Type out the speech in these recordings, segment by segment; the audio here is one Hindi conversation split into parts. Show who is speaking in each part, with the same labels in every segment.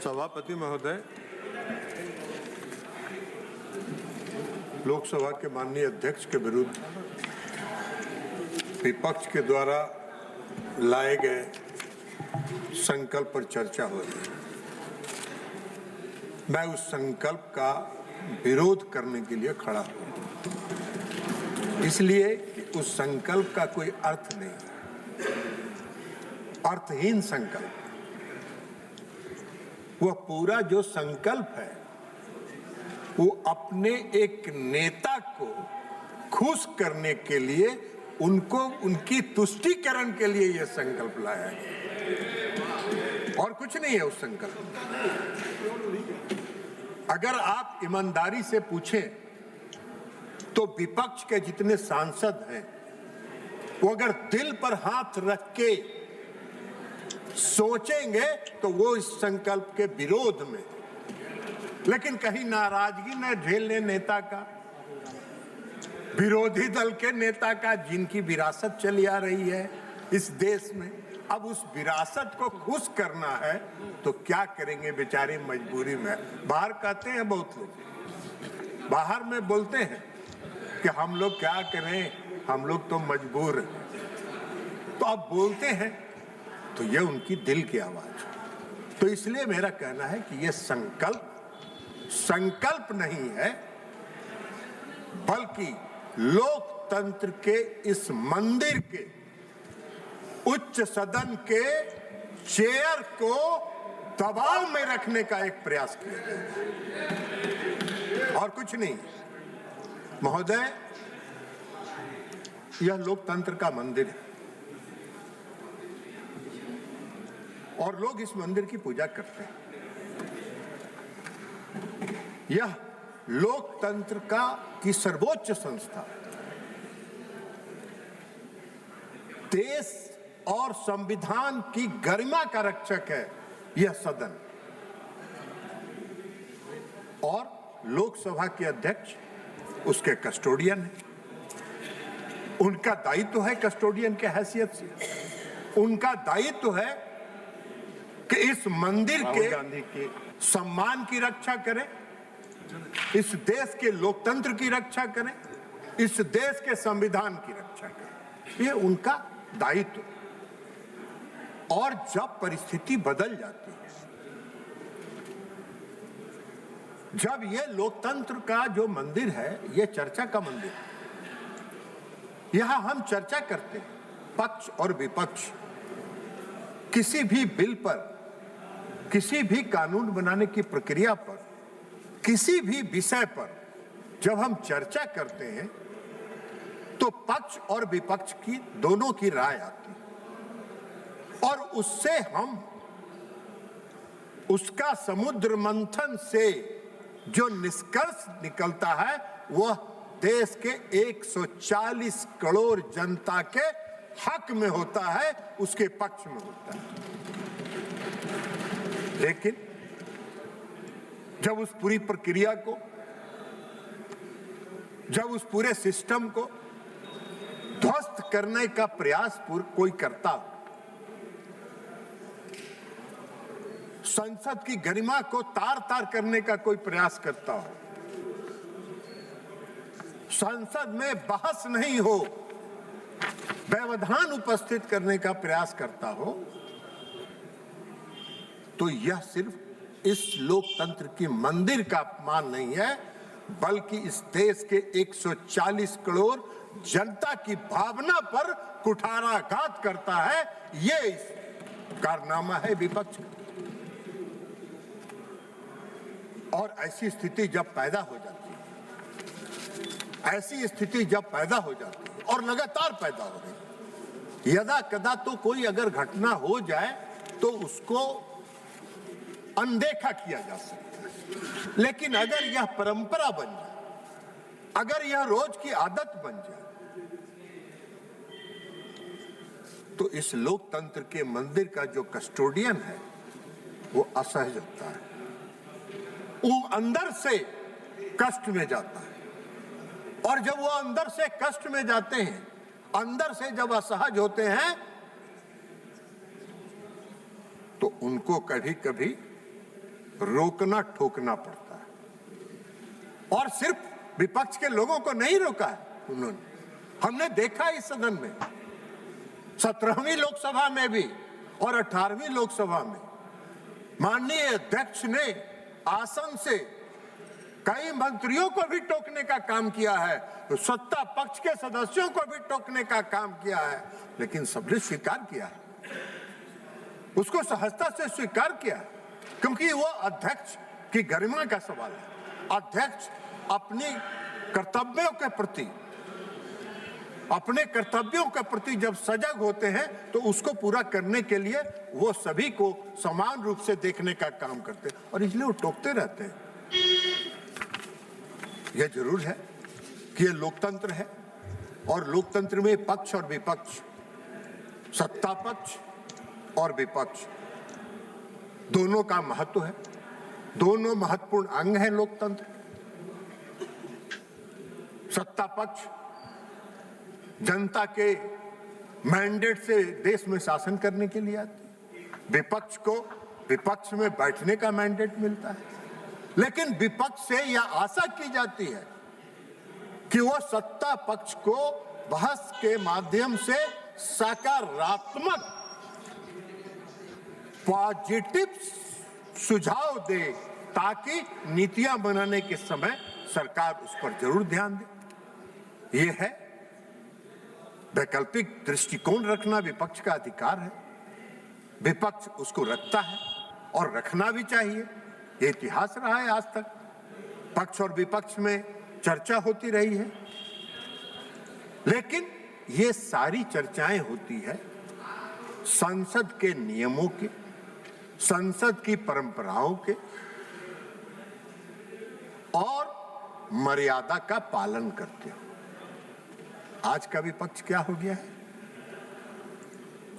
Speaker 1: सभापति महोदय, लोकसभा के माननीय अध्यक्ष के विरुद्ध विपक्ष के द्वारा लाए गए संकल्प पर चर्चा हो रही है। मैं उस संकल्प का विरोध करने के लिए खड़ा हूं, इसलिए कि उस संकल्प का कोई अर्थ नहीं है, अर्थहीन संकल्प। वह पूरा जो संकल्प है वो अपने एक नेता को खुश करने के लिए, उनको उनकी तुष्टीकरण के लिए यह संकल्प लाया है और कुछ नहीं है उस संकल्प। अगर आप ईमानदारी से पूछें तो विपक्ष के जितने सांसद हैं वो अगर दिल पर हाथ रख के सोचेंगे तो वो इस संकल्प के विरोध में, लेकिन कहीं नाराजगी न झेलने नेता का, विरोधी दल के नेता का, जिनकी विरासत चली आ रही है इस देश में, अब उस विरासत को खुश करना है तो क्या करेंगे बेचारे मजबूरी में। बाहर कहते हैं बहुत लोग, बाहर में बोलते हैं कि हम लोग क्या करें, हम लोग तो मजबूर हैं। तो अब बोलते हैं तो ये उनकी दिल की आवाज है। तो इसलिए मेरा कहना है कि ये संकल्प नहीं है, बल्कि लोकतंत्र के इस मंदिर के उच्च सदन के चेयर को दबाव में रखने का एक प्रयास किया गया और कुछ नहीं। महोदय, यह लोकतंत्र का मंदिर है और लोग इस मंदिर की पूजा करते हैं। यह लोकतंत्र की सर्वोच्च संस्था, देश और संविधान की गरिमा का रक्षक है यह सदन। और लोकसभा के अध्यक्ष उसके कस्टोडियन है। उनका दायित्व है कस्टोडियन के हैसियत से, उनका दायित्व है कि इस मंदिर के सम्मान की रक्षा करें, इस देश के लोकतंत्र की रक्षा करें, इस देश के संविधान की रक्षा करें। ये उनका दायित्व। और जब परिस्थिति बदल जाती है, जब ये लोकतंत्र का जो मंदिर है, ये चर्चा का मंदिर है, यहां हम चर्चा करते हैं, पक्ष और विपक्ष किसी भी बिल पर, किसी भी कानून बनाने की प्रक्रिया पर, किसी भी विषय पर जब हम चर्चा करते हैं तो पक्ष और विपक्ष की दोनों की राय आती है और उससे हम उसका समुद्र मंथन से जो निष्कर्ष निकलता है वह देश के 140 करोड़ जनता के हक में होता है, उसके पक्ष में होता है। लेकिन जब उस पूरी प्रक्रिया को, जब उस पूरे सिस्टम को ध्वस्त करने का प्रयास कोई करता, संसद की गरिमा को तार तार करने का कोई प्रयास करता हो, संसद में बहस नहीं हो, व्यवधान उपस्थित करने का प्रयास करता हो, तो यह सिर्फ इस लोकतंत्र की मंदिर का अपमान नहीं है, बल्कि इस देश के 140 करोड़ जनता की भावना पर कुठाराघात करता है। ये कारनामा है विपक्ष का। और ऐसी स्थिति जब पैदा हो जाती है, ऐसी स्थिति जब पैदा हो जाती है और लगातार पैदा हो रही है, यदा कदा तो कोई अगर घटना हो जाए तो उसको अनदेखा किया जा सकता है, लेकिन अगर यह परंपरा बन जाए, अगर यह रोज की आदत बन जाए, तो इस लोकतंत्र के मंदिर का जो कस्टोडियन है वो असहज होता है, वो अंदर से कष्ट में जाता है। और जब वो अंदर से कष्ट में जाते हैं, अंदर से जब असहज होते हैं, तो उनको कभी कभी रोकना टोकना पड़ता है। और सिर्फ विपक्ष के लोगों को नहीं रोका है उन्होंने, हमने देखा इस सदन में 17वीं लोकसभा में भी और 18वीं लोकसभा में माननीय अध्यक्ष ने आसन से कई मंत्रियों को भी टोकने का काम किया है, तो सत्ता पक्ष के सदस्यों को भी टोकने का काम किया है, लेकिन सबने स्वीकार किया है, उसको सहजता से स्वीकार किया, क्योंकि वो अध्यक्ष की गरिमा का सवाल है। अध्यक्ष अपनी कर्तव्यों के प्रति जब सजग होते हैं तो उसको पूरा करने के लिए वो सभी को समान रूप से देखने का काम करते हैं, और इसलिए वो टोकते रहते हैं। यह जरूर है कि ये लोकतंत्र है, और लोकतंत्र में पक्ष और विपक्ष, सत्ता पक्ष और विपक्ष दोनों का महत्व है, दोनों महत्वपूर्ण अंग हैं लोकतंत्र। सत्ता पक्ष जनता के मैंडेट से देश में शासन करने के लिए आती है, विपक्ष को विपक्ष में बैठने का मैंडेट मिलता है, लेकिन विपक्ष से यह आशा की जाती है कि वो सत्ता पक्ष को बहस के माध्यम से सकारात्मक पॉजिटिव सुझाव दे, ताकि नीतियां बनाने के समय सरकार उस पर जरूर ध्यान दे। ये है वैकल्पिक दृष्टिकोण रखना विपक्ष का अधिकार है, विपक्ष उसको रखता है और रखना भी चाहिए। ये इतिहास रहा है, आज तक पक्ष और विपक्ष में चर्चा होती रही है, लेकिन ये सारी चर्चाएं होती है संसद के नियमों के, संसद की परंपराओं के और मर्यादा का पालन करते हो। आज का विपक्ष क्या हो गया है?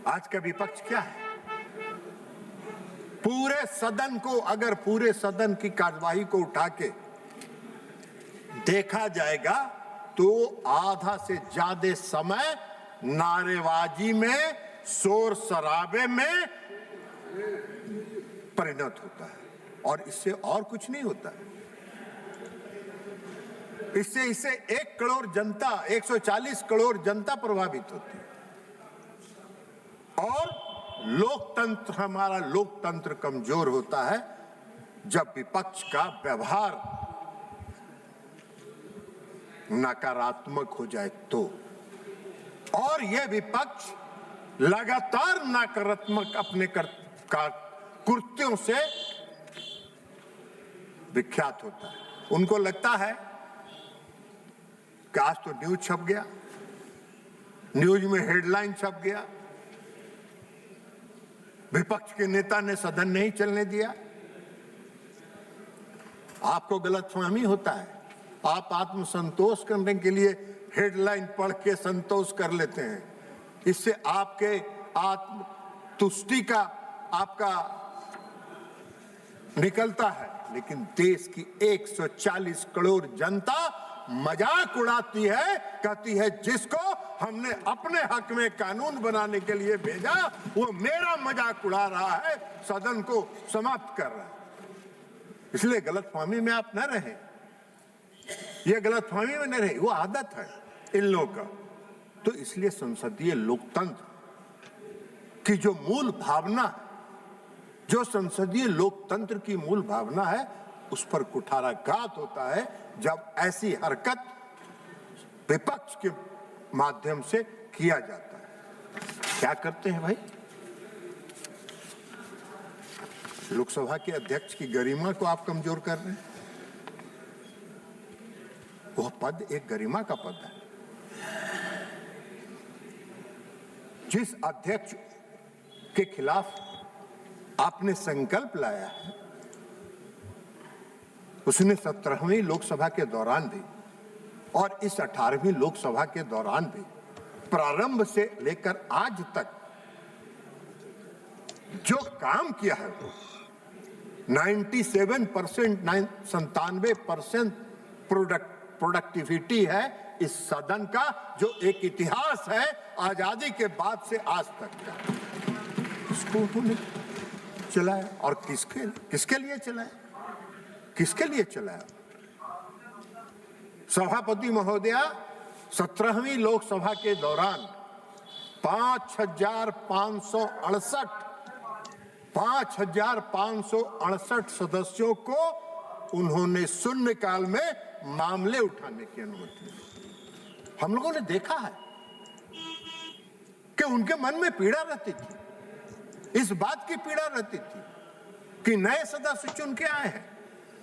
Speaker 1: आज का विपक्ष क्या है? पूरे सदन को, अगर पूरे सदन की कार्यवाही को उठा के देखा जाएगा तो आधा से ज्यादा समय नारेबाजी में, शोर शराबे में परिणत होता है, और इससे और कुछ नहीं होता है। इससे 1 करोड़ जनता, 140 करोड़ जनता प्रभावित होती है, और लोकतंत्र, हमारा लोकतंत्र कमजोर होता है जब विपक्ष का व्यवहार नकारात्मक हो जाए तो। और यह विपक्ष लगातार नकारात्मक अपने कृत्यों से विख्यात होता है। उनको लगता है कि आज तो न्यूज छप गया, न्यूज में हेडलाइन छप गया, विपक्ष के नेता ने सदन नहीं चलने दिया। आपको गलतफहमी होता है, आप आत्मसंतोष करने के लिए हेडलाइन पढ़ के संतोष कर लेते हैं, इससे आपके आत्म तुष्टि का आपका निकलता है, लेकिन देश की 140 करोड़ जनता मजाक उड़ाती है, कहती है जिसको हमने अपने हक में कानून बनाने के लिए भेजा वो मेरा मजाक उड़ा रहा है, सदन को समाप्त कर रहा है। इसलिए गलतफहमी में आप न रहें, ये गलतफहमी में न रहे, वो आदत है इन लोगों का। तो इसलिए संसदीय लोकतंत्र की जो मूल भावना, जो संसदीय लोकतंत्र की मूल भावना है, उस पर कुठाराघात होता है जब ऐसी हरकत विपक्ष के माध्यम से किया जाता है। क्या करते हैं भाई? लोकसभा के अध्यक्ष की गरिमा को आप कमजोर कर रहे हैं। वह पद एक गरिमा का पद है। जिस अध्यक्ष के खिलाफ आपने संकल्प लाया है, उसने 17वीं लोकसभा के दौरान भी और इस 18वीं लोकसभा के दौरान भी प्रारंभ से लेकर आज तक जो काम किया है, 97% प्रोडक्टिविटी है इस सदन का, जो एक इतिहास है आजादी के बाद से आज तक का। इसको चलाया। और किसके लिए चलाया? किसके लिए चलाया? सभापति महोदया 17वीं लोकसभा के दौरान 5,568 सदस्यों को उन्होंने शून्यकाल में मामले उठाने की अनुमति दी। हम लोगों ने देखा है कि उनके मन में पीड़ा रहती थी, इस बात की पीड़ा रहती थी कि नए सदस्य चुन के आए हैं,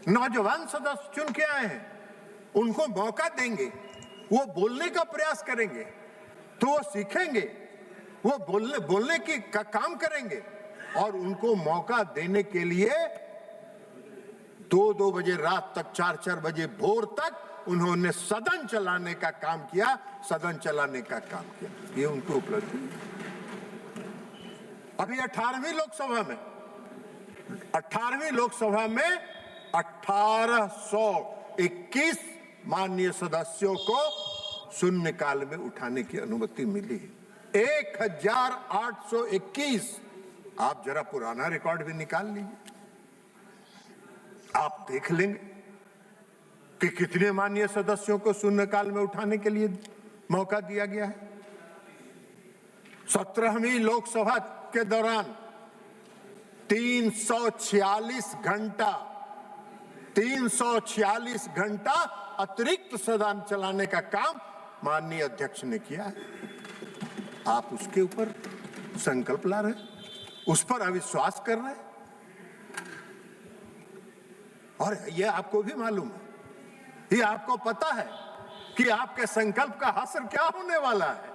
Speaker 1: नौजवान सदस्य चुन के आए हैं, उनको मौका देंगे, वो बोलने का प्रयास करेंगे तो वो सीखेंगे, वो बोलने की का काम करेंगे। और उनको मौका देने के लिए 2-2 बजे रात तक, 4-4 बजे भोर तक उन्होंने सदन चलाने का काम किया, सदन चलाने का काम किया। ये उनको उपलब्धि। अभी 18वीं लोकसभा में 1821 माननीय सदस्यों को शून्यकाल में उठाने की अनुमति मिली है। 1821। आप जरा पुराना रिकॉर्ड भी निकाल लीजिए, आप देख लेंगे कि कितने माननीय सदस्यों को शून्यकाल में उठाने के लिए मौका दिया गया है। 17वीं लोकसभा के दौरान 346 घंटा अतिरिक्त सदन चलाने का काम माननीय अध्यक्ष ने किया है। आप उसके ऊपर संकल्प ला रहे हैं, उस पर अविश्वास कर रहे हैं। और ये आपको भी मालूम है, ये आपको पता है कि आपके संकल्प का असर क्या होने वाला है,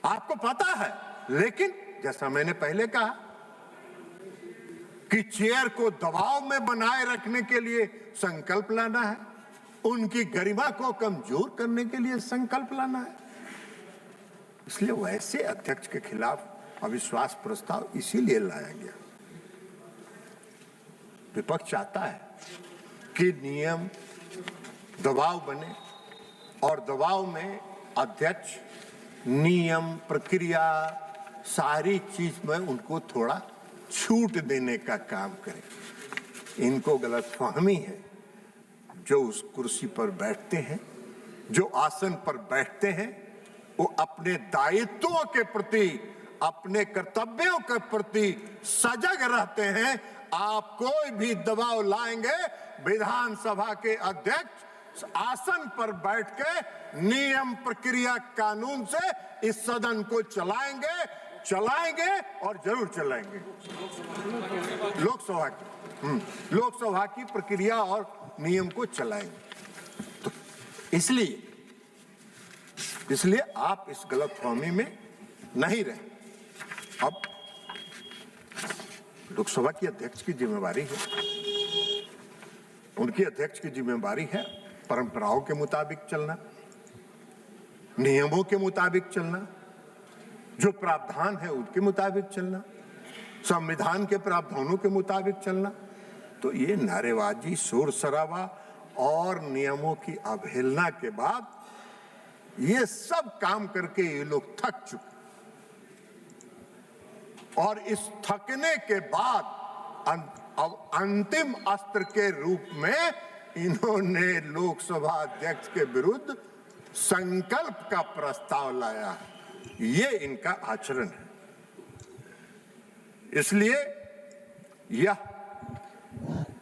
Speaker 1: आपको पता है। लेकिन जैसा मैंने पहले कहा कि चेयर को दबाव में बनाए रखने के लिए संकल्प लाना है, उनकी गरिमा को कमजोर करने के लिए संकल्प लाना है। इसलिए वैसे अध्यक्ष के खिलाफ अविश्वास प्रस्ताव इसीलिए लाया गया। विपक्ष चाहता है कि नियम दबाव बने और दबाव में अध्यक्ष नियम, प्रक्रिया, सारी चीज में उनको थोड़ा छूट देने का काम करे। इनको गलतफहमी है, जो उस कुर्सी पर बैठते हैं, जो आसन पर बैठते हैं, वो अपने दायित्वों के प्रति, अपने कर्तव्यों के प्रति सजग रहते हैं। आप कोई भी दबाव लाएंगे, विधानसभा के अध्यक्ष आसन पर बैठ के नियम, प्रक्रिया, कानून से इस सदन को चलाएंगे और जरूर चलाएंगे। लोकसभा की प्रक्रिया और नियम को चलाएंगे। तो इसलिए आप इस गलतफहमी में नहीं रहे। अब लोकसभा की अध्यक्ष की जिम्मेवारी है, उनकी अध्यक्ष की जिम्मेवारी है परंपराओं के मुताबिक चलना, नियमों के मुताबिक चलना, जो प्रावधान है उनके मुताबिक चलना, संविधान के प्रावधानों के मुताबिक चलना। तो ये नारेबाजी, शोर शराबा और नियमों की अवहेलना के बाद ये सब काम करके ये लोग थक चुके, और इस थकने के बाद अब अंतिम अस्त्र के रूप में इन्होंने लोकसभा अध्यक्ष के विरुद्ध संकल्प का प्रस्ताव लाया है। ये इनका आचरण है। इसलिए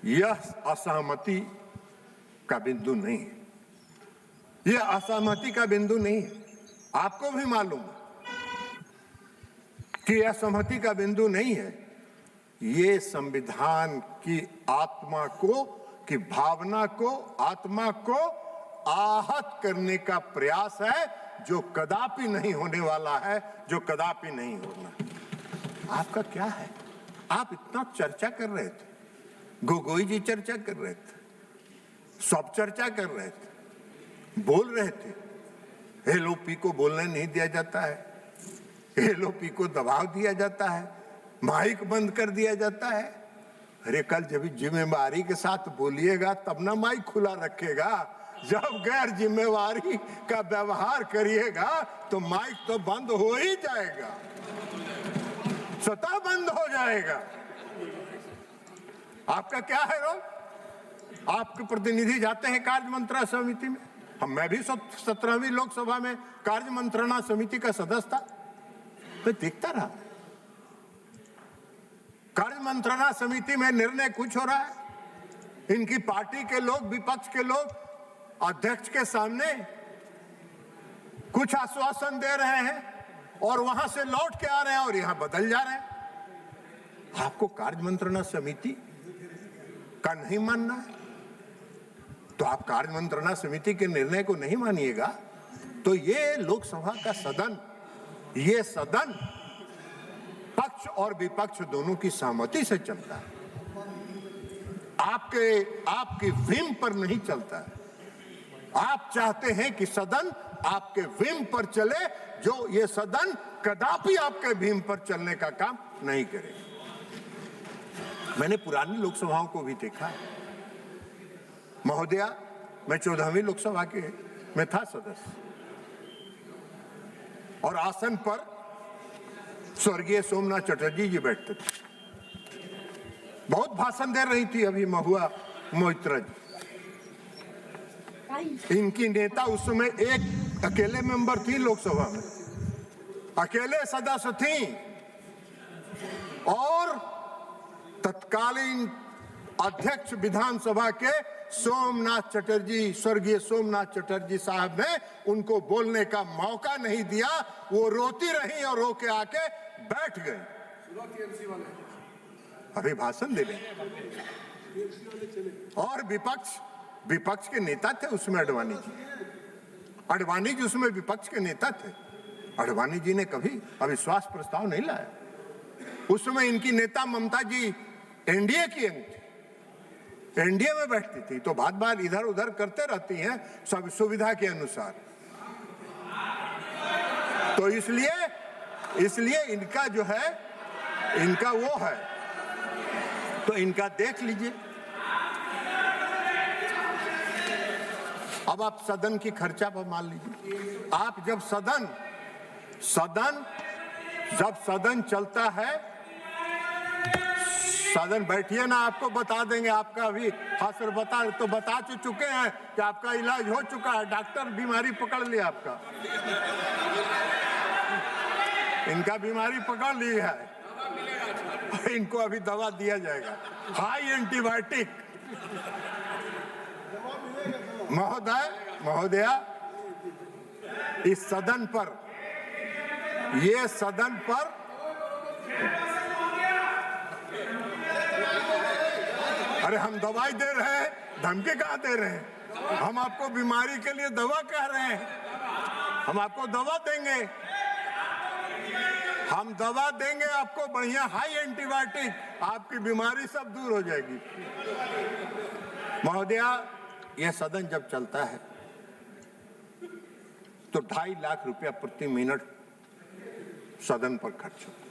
Speaker 1: यह असहमति का बिंदु नहीं है, यह असहमति का बिंदु नहीं है। आपको भी मालूम है कि यह सहमति का बिंदु नहीं है। ये संविधान की आत्मा को, की भावना को, आत्मा को आहत करने का प्रयास है, जो कदापि नहीं होने वाला है, जो कदापि नहीं होना। आपका क्या है? आप इतना चर्चा कर रहे थे, गोगोई जी चर्चा कर रहे थे, सब चर्चा कर रहे थे, बोल रहे थे। एलओपी को बोलने नहीं दिया जाता है, एलओपी को दबाव दिया जाता है, माइक बंद कर दिया जाता है। अरे कल जब जिम्मेवारी के साथ बोलिएगा तब ना माइक खुला रखेगा। जब गैर जिम्मेवारी का व्यवहार करिएगा तो माइक तो बंद हो ही जाएगा, स्वतः बंद हो जाएगा। आपका क्या है रोल? आपके प्रतिनिधि जाते हैं कार्य मंत्रणा समिति में। मैं भी 17वीं लोकसभा में कार्य मंत्रणा समिति का सदस्य था, मैं देखता रहा। कार्य मंत्रणा समिति में निर्णय कुछ हो रहा है, इनकी पार्टी के लोग, विपक्ष के लोग अध्यक्ष के सामने कुछ आश्वासन दे रहे हैं और वहां से लौट के आ रहे हैं और यहां बदल जा रहे हैं। आपको कार्य मंत्रणा समिति का नहीं मानना है तो आप कार्य मंत्रणा समिति के निर्णय को नहीं मानिएगा तो ये लोकसभा का सदन, ये सदन पक्ष और विपक्ष दोनों की सहमति से चलता है, आपकी व्हिम पर नहीं चलता है। आप चाहते हैं कि सदन आपके व्हिम पर चले, जो ये सदन कदापि आपके व्हिम पर चलने का काम नहीं करे। मैंने पुरानी लोकसभाओं को भी देखा है महोदया, मैं 14वीं लोकसभा में था सदस्य और आसन पर स्वर्गीय सोमनाथ चटर्जी जी बैठते थे। बहुत भाषण दे रही थी अभी महुआ मोहित्रा जी। इनकी नेता उस समय एक अकेले मेंबर थी लोकसभा में, अकेले सदस्य थी और तत्कालीन अध्यक्ष विधानसभा के सोमनाथ चटर्जी, स्वर्गीय सोमनाथ चटर्जी साहब ने उनको बोलने का मौका नहीं दिया। वो रोती रही और रो के आके बैठ गए। अभी भाषण दे रहे और विपक्ष के नेता थे उसमें अडवाणी जी उसमें विपक्ष के नेता थे। अडवाणी जी ने कभी अविश्वास प्रस्ताव नहीं लाया। उस समय इनकी नेता ममता जी एनडीए की अंग थी, एनडीए में बैठती थी, तो बात इधर उधर करते रहती हैं सब सुविधा के अनुसार। तो इसलिए इनका जो है, इनका वो है, तो इनका देख लीजिए। अब आप सदन की खर्चा पर मान लीजिए, आप जब सदन चलता है, सदन बैठिए ना, आपको बता देंगे। आपका अभी हासिल बता चुके हैं कि आपका इलाज हो चुका है, डॉक्टर बीमारी पकड़ लिया आपका, इनका बीमारी पकड़ ली है, इनको अभी दवा दिया जाएगा, हाई एंटीबायोटिक। महोदया, इस सदन पर अरे हम दवाई दे रहे हैं, धमकी कहाँ दे रहे हैं? हम आपको बीमारी के लिए दवा कह रहे हैं, हम आपको दवा देंगे, हम दवा देंगे आपको बढ़िया हाई एंटीबायोटिक, आपकी बीमारी सब दूर हो जाएगी। महोदया, यह सदन जब चलता है तो 2.5 लाख रुपया प्रति मिनट सदन पर खर्च होता है,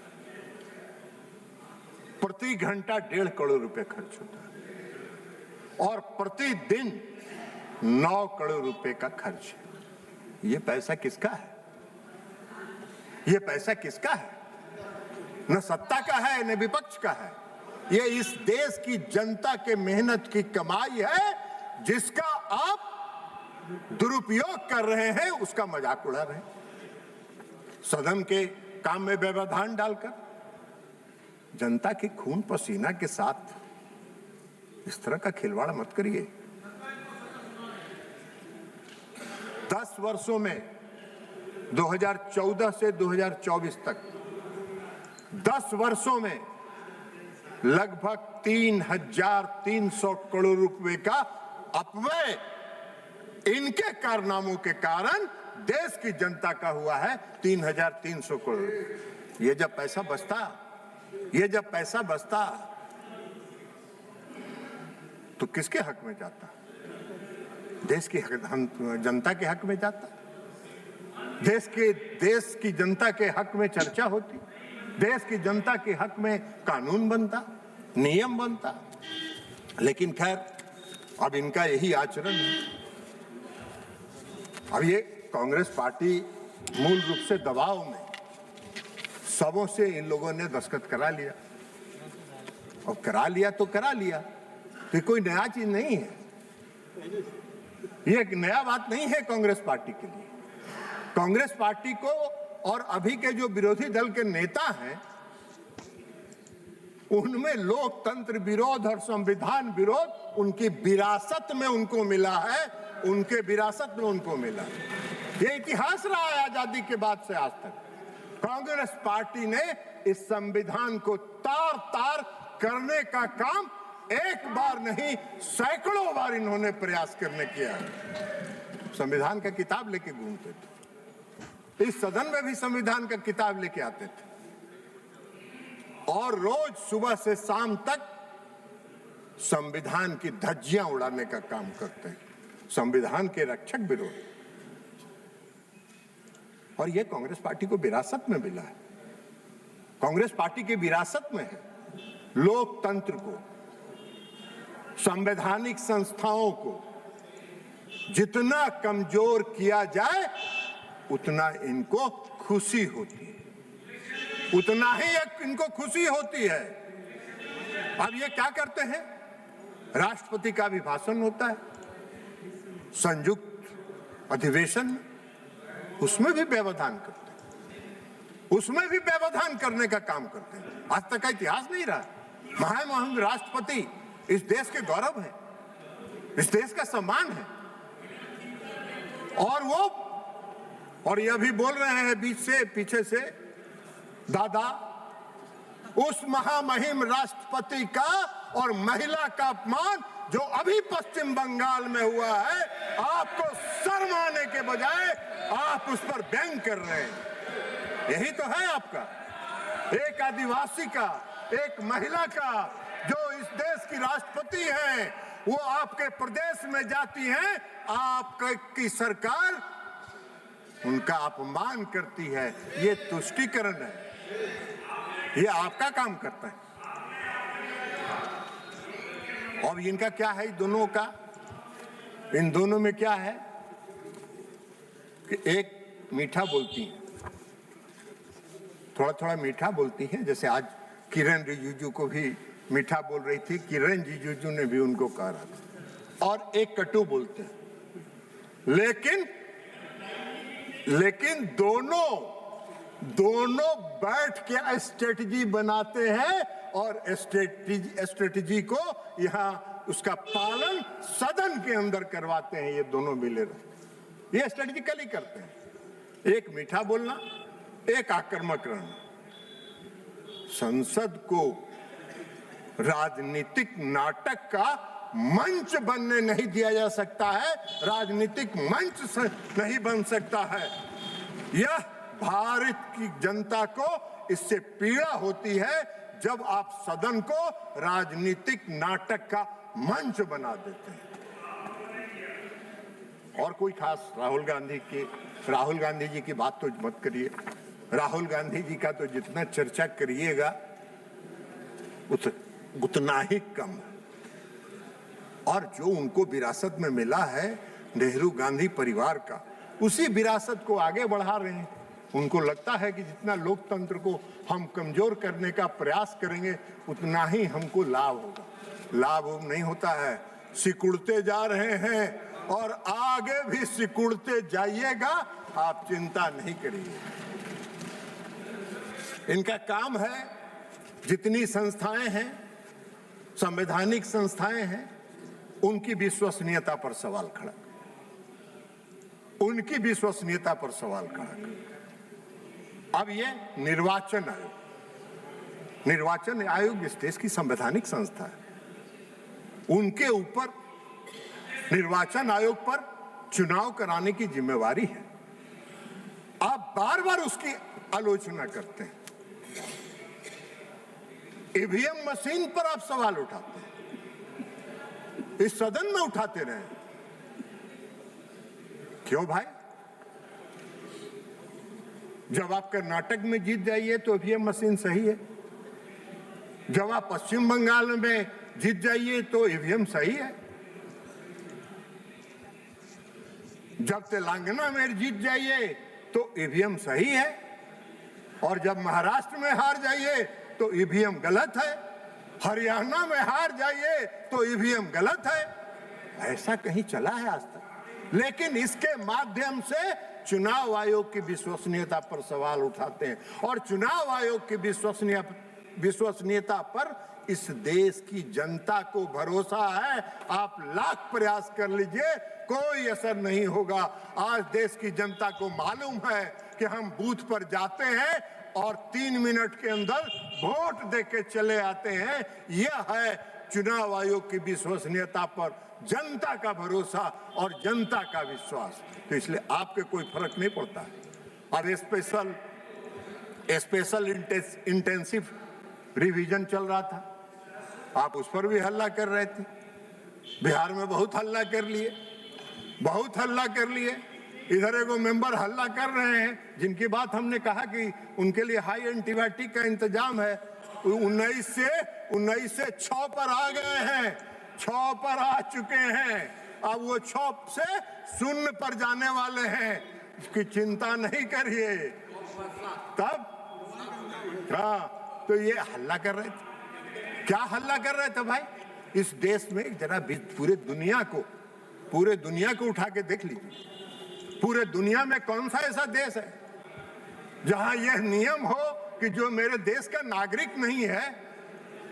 Speaker 1: प्रति घंटा 1.5 करोड़ रुपए खर्च होता है और प्रतिदिन 9 करोड़ रुपए का खर्च है। ये पैसा किसका है? ये पैसा किसका है? न सत्ता का है न विपक्ष का है, ये इस देश की जनता के मेहनत की कमाई है, जिसका आप दुरुपयोग कर रहे हैं, उसका मजाक उड़ा रहे हैं। सदन के काम में व्यवधान डालकर जनता की खून पसीना के साथ इस तरह का खिलवाड़ मत करिए। 10 वर्षों में 2014 से 2024 तक 10 वर्षों में लगभग 3,300 करोड़ रुपए का अपव्यय इनके कारनामों के कारण देश की जनता का हुआ है 3,300 करोड़। ये जब पैसा बचता तो किसके हक में जाता? देश की जनता के हक में जाता। देश की जनता के हक में चर्चा होती, देश की जनता के हक में कानून बनता, नियम बनता। लेकिन खैर, अब इनका यही आचरण है। अब ये कांग्रेस पार्टी मूल रूप से दबाव में सबों से इन लोगों ने दस्तखत करा लिया और करा लिया तो करा लिया, तो कोई नया चीज नहीं है, ये एक नया बात नहीं है कांग्रेस पार्टी के लिए। कांग्रेस पार्टी को और अभी के जो विरोधी दल के नेता हैं उनमें लोकतंत्र विरोध और संविधान विरोध उनकी विरासत में उनको मिला है, उनके विरासत में उनको मिला है। ये इतिहास रहा है आजादी के बाद से आज तक। कांग्रेस पार्टी ने इस संविधान को तार तार करने का काम एक बार नहीं सैकड़ों बार इन्होंने प्रयास करने किया है। संविधान का किताब लेके घूमते थे, इस सदन में भी संविधान का किताब लेके आते थे और रोज सुबह से शाम तक संविधान की धज्जियां उड़ाने का काम करते हैं, संविधान के रक्षक विरोध। और यह कांग्रेस पार्टी को विरासत में मिला है। कांग्रेस पार्टी की विरासत में है लोकतंत्र को, संवैधानिक संस्थाओं को जितना कमजोर किया जाए उतना इनको खुशी होती है, उतना ही इनको खुशी होती है। अब ये क्या करते हैं, राष्ट्रपति का भी भाषण होता है संयुक्त अधिवेशन, उसमें भी व्यवधान करते हैं, उसमें भी व्यवधान करने का काम करते हैं। आज तक का इतिहास नहीं रहा। महामहिम राष्ट्रपति इस देश के गौरव है, इस देश का सम्मान है। और ये भी बोल रहे हैं बीच से पीछे से, दादा उस महामहिम राष्ट्रपति का और महिला का अपमान जो अभी पश्चिम बंगाल में हुआ है, आपको शर्म आने के बजाय आप उस पर व्यंग कर रहे हैं। यही तो है आपका, एक आदिवासी का, एक महिला का जो इस देश की राष्ट्रपति है, वो आपके प्रदेश में जाती हैं, आपकी सरकार उनका अपमान करती है। ये तुष्टीकरण है, ये आपका काम करता है। और इनका क्या है, दोनों का, इन दोनों में क्या है कि एक मीठा बोलती है, थोड़ा थोड़ा मीठा बोलती है, जैसे आज किरण रिजिजू को भी मीठा बोल रही थी, किरण रिजिजू ने भी उनको कहा था, और एक कटु बोलते हैं। लेकिन दोनों बैठ के स्ट्रेटजी बनाते हैं और स्ट्रेटजी को यहाँ उसका पालन सदन के अंदर करवाते हैं। ये दोनों मिले रहते, ये स्ट्रेटजिकली करते हैं, एक मीठा बोलना, एक आक्रामक रहना। संसद को राजनीतिक नाटक का मंच बनने नहीं दिया जा सकता है, राजनीतिक मंच नहीं बन सकता है। यह भारत की जनता को इससे पीड़ा होती है जब आप सदन को राजनीतिक नाटक का मंच बना देते हैं। और कोई खास राहुल गांधी जी की बात तो मत करिए। राहुल गांधी जी का तो जितना चर्चा करिएगा उतना ही कम है। और जो उनको विरासत में मिला है नेहरू गांधी परिवार का, उसी विरासत को आगे बढ़ा रहे हैं। उनको लगता है कि जितना लोकतंत्र को हम कमजोर करने का प्रयास करेंगे उतना ही हमको लाभ होगा। लाभ नहीं होता है, सिकुड़ते जा रहे हैं और आगे भी सिकुड़ते जाइएगा, आप चिंता नहीं करिए। इनका काम है, जितनी संस्थाएं हैं, संवैधानिक संस्थाएं हैं, उनकी विश्वसनीयता पर सवाल खड़ा, उनकी विश्वसनीयता पर सवाल खड़ा कर। अब ये निर्वाचन आयोग इस देश की संवैधानिक संस्था है, उनके ऊपर निर्वाचन आयोग पर चुनाव कराने की जिम्मेवारी है। आप बार बार उसकी आलोचना करते हैं, ईवीएम मशीन पर आप सवाल उठाते हैं, इस सदन में उठाते रहे। क्यों भाई? जब आप कर्नाटक में जीत जाइए तो ईवीएम मशीन सही है, जब आप पश्चिम बंगाल में जीत जाइए तो ईवीएम सही है, जब तेलंगाना में जीत जाइए तो ईवीएम सही है, और जब महाराष्ट्र में हार जाइए तो ईवीएम गलत है। हरियाणा में हार जाइए तो ईवीएम गलत है, ऐसा कहीं चला है आज तक? लेकिन इसके माध्यम से चुनाव आयोग की विश्वसनीयता पर सवाल उठाते हैं, और चुनाव आयोग की विश्वसनीयता पर इस देश की जनता को भरोसा है। आप लाख प्रयास कर लीजिए, कोई असर नहीं होगा। आज देश की जनता को मालूम है कि हम बूथ पर जाते हैं और 3 मिनट के अंदर वोट देके चले आते हैं। यह है चुनाव आयोग की विश्वसनीयता पर जनता का भरोसा और जनता का विश्वास। तो इसलिए आपके कोई फर्क नहीं पड़ता। अब स्पेशल इंटेंसिव रिवीजन चल रहा था, आप उस पर भी हल्ला कर रहे थे। बिहार में बहुत हल्ला कर लिए, बहुत हल्ला कर लिए। इधर एगो मेंबर हल्ला कर रहे हैं जिनकी बात हमने कहा कि उनके लिए हाई एंटीबायोटिक का इंतजाम है, 19 से 6 पर आ गए हैं, 6 पर आ चुके हैं। अब वो 6 से 0 पर जाने वाले हैं, इसकी चिंता नहीं करिए। तब हाँ, तो ये हल्ला कर रहे थे। क्या हल्ला कर रहे थे भाई? इस देश में जरा पूरे दुनिया को उठा के देख लीजिए। पूरे दुनिया में कौन सा ऐसा देश है जहां यह नियम हो कि जो मेरे देश का नागरिक नहीं है,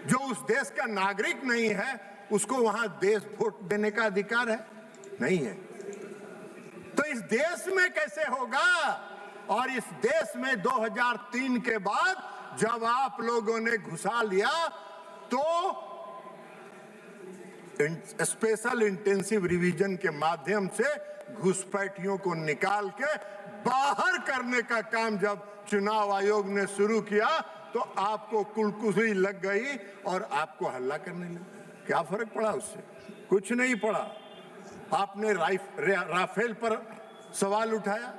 Speaker 1: जो उस देश का नागरिक नहीं है, उसको वहां देश वोट देने का अधिकार है? नहीं है। तो इस देश में कैसे होगा? और इस देश में 2003 के बाद जब आप लोगों ने घुसा लिया तो स्पेशल इंटेंसिव रिवीजन के माध्यम से घुसपैठियों को निकाल के बाहर करने का काम जब चुनाव आयोग ने शुरू किया तो आपको कुलकुली लग गई और आपको हल्ला करने लगे। क्या फर्क पड़ा उससे? कुछ नहीं पड़ा। आपने राफेल पर सवाल उठाया,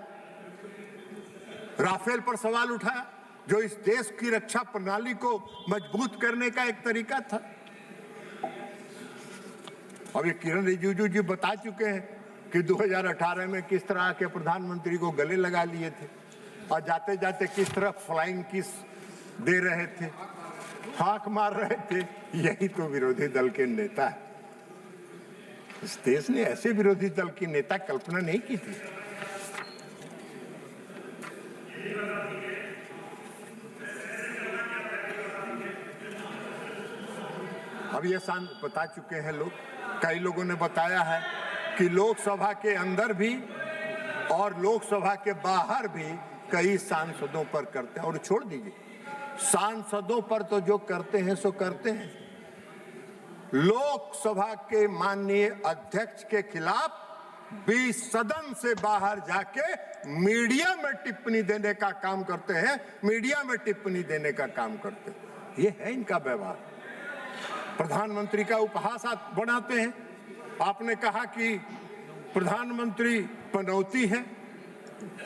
Speaker 1: राफेल पर सवाल उठाया जो इस देश की रक्षा प्रणाली को मजबूत करने का एक तरीका था। अब ये किरण रिजिजू जी बता चुके हैं कि 2018 में किस तरह के प्रधानमंत्री को गले लगा लिए थे और जाते जाते किस तरह फ्लाइंग किस दे रहे थे, हाक मार रहे थे। यही तो विरोधी दल के नेता है। इस देश ने ऐसे विरोधी दल की नेता कल्पना नहीं की थी। अब ये बता चुके हैं लोग, कई लोगों ने बताया है कि लोकसभा के अंदर भी और लोकसभा के बाहर भी कई सांसदों पर करते हैं। और छोड़ दीजिए, सांसदों पर तो जो करते हैं सो करते हैं। लोकसभा के माननीय अध्यक्ष के खिलाफ भी सदन से बाहर जाके मीडिया में टिप्पणी देने का काम करते हैं, मीडिया में टिप्पणी देने का काम करते हैं। ये है इनका व्यवहार। प्रधानमंत्री का उपहास बनाते हैं। आपने कहा कि प्रधानमंत्री पनौती है।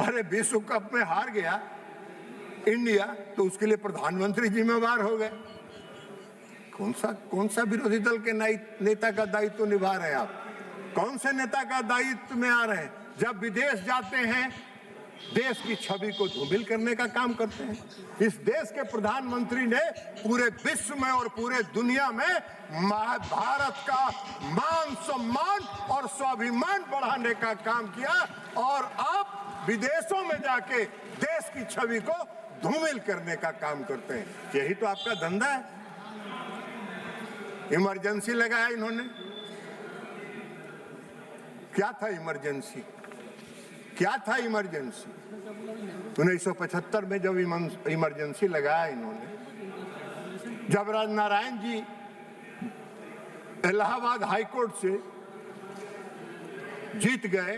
Speaker 1: अरे विश्व कप में हार गया इंडिया तो उसके लिए प्रधानमंत्री जिम्मेवार हो गए। कौन सा विरोधी दल के नेता का दायित्व निभा रहे हैं आप? कौन से नेता का दायित्व में आ रहे हैं? जब विदेश जाते हैं देश की छवि को धूमिल करने का काम करते हैं। इस देश के प्रधानमंत्री ने पूरे विश्व में और पूरे दुनिया में भारत का मान सम्मान और स्वाभिमान बढ़ाने का काम किया, और आप विदेशों में जाके देश की छवि को धूमिल करने का काम करते हैं। यही तो आपका धंधा है। इमरजेंसी लगाया इन्होंने। क्या था इमरजेंसी? क्या था इमरजेंसी? 1975 में जब इमरजेंसी लगाया इन्होंने, जब राजनारायण जी इलाहाबाद हाईकोर्ट से जीत गए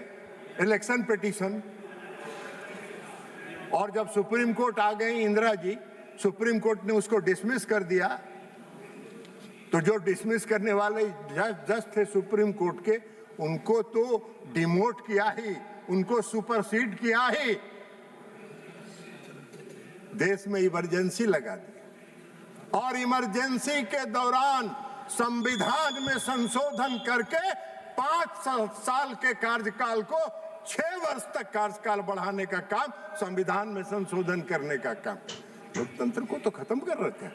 Speaker 1: इलेक्शन पिटीशन, और जब सुप्रीम कोर्ट आ गई इंदिरा जी, सुप्रीम कोर्ट ने उसको डिसमिस कर दिया, तो जो डिसमिस करने वाले जज थे सुप्रीम कोर्ट के, उनको तो डिमोट किया ही, उनको सुपरसीड किया ही, देश में इमरजेंसी लगा दी। और इमरजेंसी के दौरान संविधान में संशोधन करके 5 साल के कार्यकाल को 6 वर्ष तक कार्यकाल बढ़ाने का काम, संविधान में संशोधन करने का काम, लोकतंत्र को तो खत्म कर रहे थे।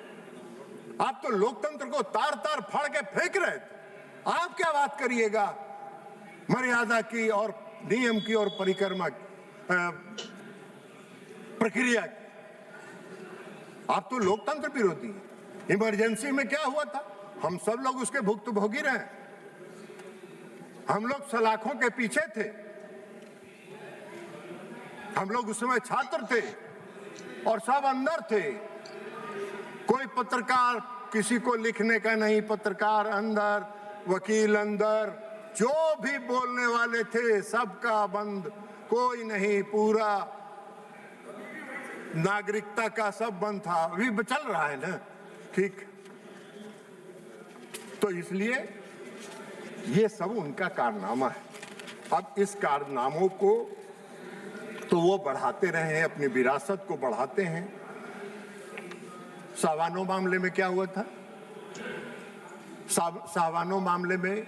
Speaker 1: आप तो लोकतंत्र को तार तार फाड़ के फेंक रहे थे। आप क्या बात करिएगा मर्यादा की और नियम की और परिक्रमा प्रक्रिया की। आप तो लोकतंत्र विरोधी हैं। इमरजेंसी में क्या हुआ था, हम सब लोग उसके भुक्तभोगी रहे। हम लोग सलाखों के पीछे थे, हम लोग उस समय छात्र थे और सब अंदर थे। कोई पत्रकार, किसी को लिखने का नहीं, पत्रकार अंदर, वकील अंदर, जो भी बोलने वाले थे सबका बंद, कोई नहीं, पूरा नागरिकता का सब बंद था। अभी चल रहा है ना, ठीक। तो इसलिए ये सब उनका कारनामा है। अब इस कारनामों को तो वो बढ़ाते रहे हैं, अपनी विरासत को बढ़ाते हैं। सावानो मामले में क्या हुआ था? सावानो मामले में,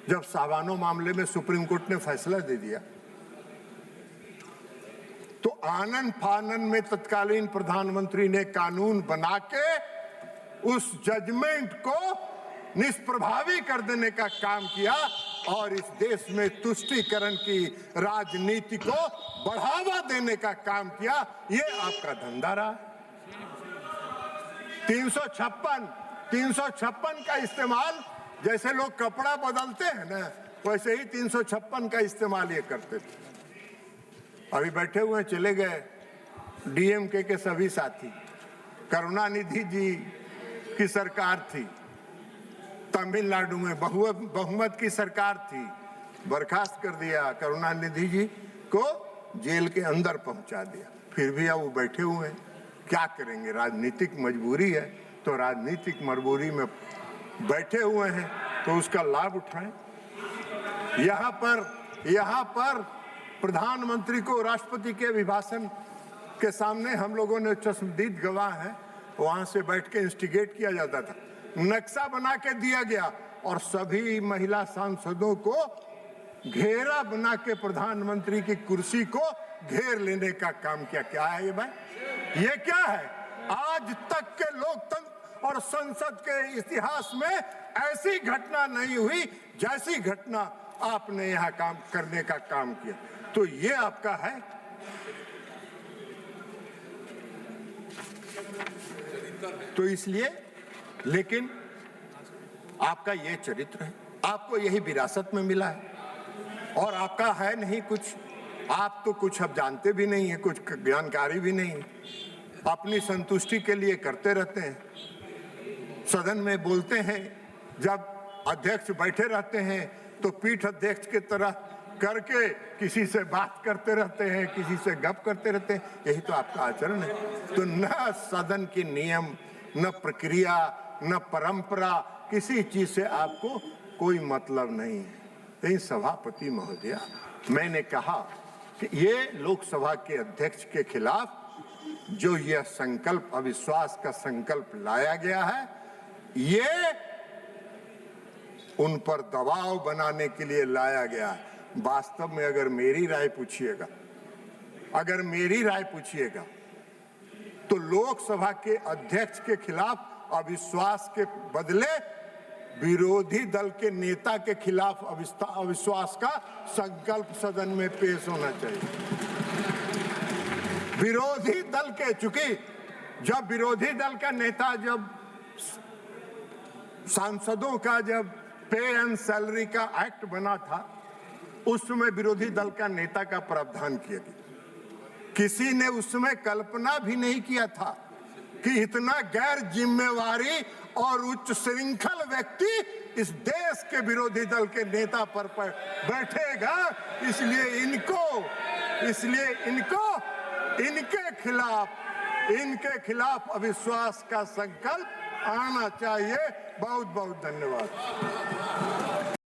Speaker 1: जब सावानो मामले में सुप्रीम कोर्ट ने फैसला दे दिया तो आनन फानन में तत्कालीन प्रधानमंत्री ने कानून बना के उस जजमेंट को निष्प्रभावी कर देने का काम किया और इस देश में तुष्टीकरण की राजनीति को बढ़ावा देने का काम किया। ये आपका धंधा रहा। 356 का इस्तेमाल, जैसे लोग कपड़ा बदलते हैं ना, वैसे ही 356 का इस्तेमाल ये करते थे। अभी बैठे हुए चले गए डीएमके के सभी साथी। करुणानिधि जी की सरकार थी, तमिलनाडु में बहुमत की सरकार थी, बर्खास्त कर दिया, करुणानिधि जी को जेल के अंदर पहुंचा दिया। फिर भी अब वो बैठे हुए हैं, क्या करेंगे? राजनीतिक मजबूरी है, तो राजनीतिक मजबूरी में बैठे हुए हैं, तो उसका लाभ उठाएं। यहाँ पर प्रधानमंत्री को राष्ट्रपति के अभिभाषण के सामने हम लोगों ने चश्मदीद गवाह हैं, वहां से बैठ के इंस्टिगेट किया जाता था, नक्शा बना के दिया गया और सभी महिला सांसदों को घेरा बना के प्रधानमंत्री की कुर्सी को घेर लेने का काम किया। क्या है ये भाई? ये क्या है? आज तक के लोकतंत्र और संसद के इतिहास में ऐसी घटना नहीं हुई जैसी घटना आपने यहाँ काम करने का काम किया। तो ये आपका है। तो इसलिए, लेकिन आपका ये चरित्र है, आपको यही विरासत में मिला है और आपका है नहीं कुछ। आप तो कुछ अब जानते भी नहीं है, कुछ जानकारी भी नहीं, अपनी संतुष्टि के लिए करते रहते हैं। सदन में बोलते हैं, जब अध्यक्ष बैठे रहते हैं तो पीठ अध्यक्ष की तरह करके किसी से बात करते रहते हैं, किसी से गप करते रहते हैं। यही तो आपका आचरण है। तो न सदन के नियम, न प्रक्रिया, न परंपरा, किसी चीज से आपको कोई मतलब नहीं है। लेकिन सभापति महोदया, मैंने कहा कि ये लोकसभा के अध्यक्ष के खिलाफ जो यह संकल्प, अविश्वास का संकल्प लाया गया है, ये उन पर दबाव बनाने के लिए लाया गया है। वास्तव में अगर मेरी राय पूछिएगा तो लोकसभा के अध्यक्ष के खिलाफ अविश्वास के बदले विरोधी दल के नेता के खिलाफ अविश्वास का संकल्प सदन में पेश होना चाहिए। विरोधी दल के, चूंकि जब विरोधी दल का नेता, जब सांसदों का जब पे एंड सैलरी का एक्ट बना था, उस समय विरोधी दल का नेता का प्रावधान किया गया। किसी ने उसमें कल्पना भी नहीं किया था कि इतना गैर जिम्मेवारी और उच्च श्रृंखल व्यक्ति इस देश के विरोधी दल के नेता पर बैठेगा। इसलिए इनको इनके खिलाफ अविश्वास का संकल्प आना चाहिए। बहुत बहुत धन्यवाद।